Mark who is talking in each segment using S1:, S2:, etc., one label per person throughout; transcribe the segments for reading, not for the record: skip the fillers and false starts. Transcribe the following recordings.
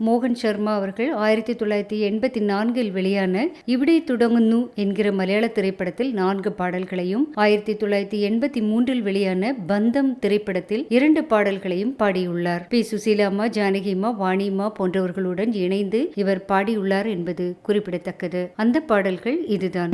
S1: மோகன் சர்மா அவர்கள் 1984 வெளியான இவிடே തുടങ്ങുന്നു என்கிற மலையாள திரைப்படத்தில் 4 பாடல்களையும் 1983 வெளியான பந்தம் திரைப்படத்தில் 2 பாடல்களையும் பாடியுள்ளார். பி. சுசீலாம்மா, ஜானகிம்மா, வாணியம்மா போன்றவர்களுடன் இணைந்து இவர் பாடியுள்ளார் என்பது குறிப்பிடத்தக்கது. அந்த பாடல்கள் இதுதான்.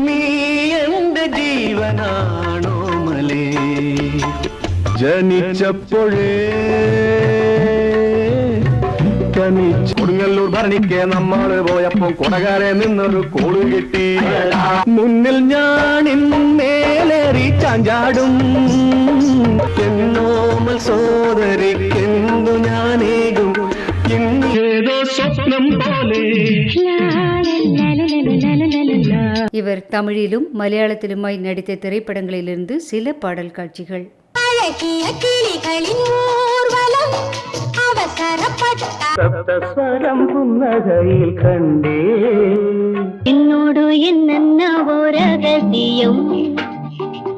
S2: കൊടുങ്ങല്ലൂർ ഭരണിക്ക് നമ്മള് പോയപ്പോ കൊടകാരെ നിന്നൊരു കോള് കിട്ടി. മുന്നിൽ ഞാൻ മേലേറി ചാഞ്ചാടും എന്നോമൽ സോദരിക്കെന്തു ഞാനേകും ഏതോ സ്വപ്നം പോലെ.
S1: இவர் தமிழிலும் மலையாளத்திலுமாய் நடித்த திரைப்படங்களிலிருந்து சில பாடல் காட்சிகள்.
S2: சப்தஸ்வரம் புன்னகையில் கண்டே
S3: என்னோடு என்னென்னவோ ரகசியம்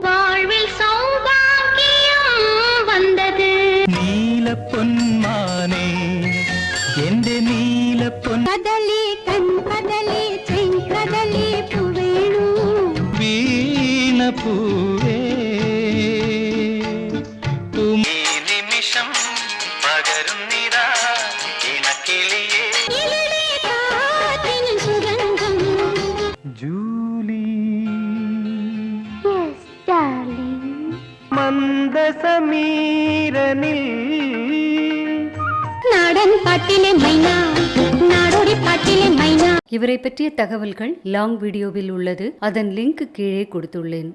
S3: வாழ்வில் சௌபாகியம் வந்தது.
S2: നീല പൊന്മാനേ എന്റെ നീല പൊൻ
S3: കദലി കൺ കദലി ചെങ്കദലി പൂവേണു
S2: വീണ പൂവേ ഈ നിമിഷം പകരുന്നിതാ ഇണക്കിളിയേ
S3: സുഗന്ധം.
S2: Julie
S3: Yes, darling.
S2: മന്ദസമീരനിൽ
S3: നാടൻ പാട്ടിലെ മൈന, നാടോടി പാട്ടിലെ മൈന.
S1: இவரை பற்றிய தகவல்கள் லாங் வீடியோவில் உள்ளது. அதன் லிங்க் கீழே கொடுத்துள்ளேன்.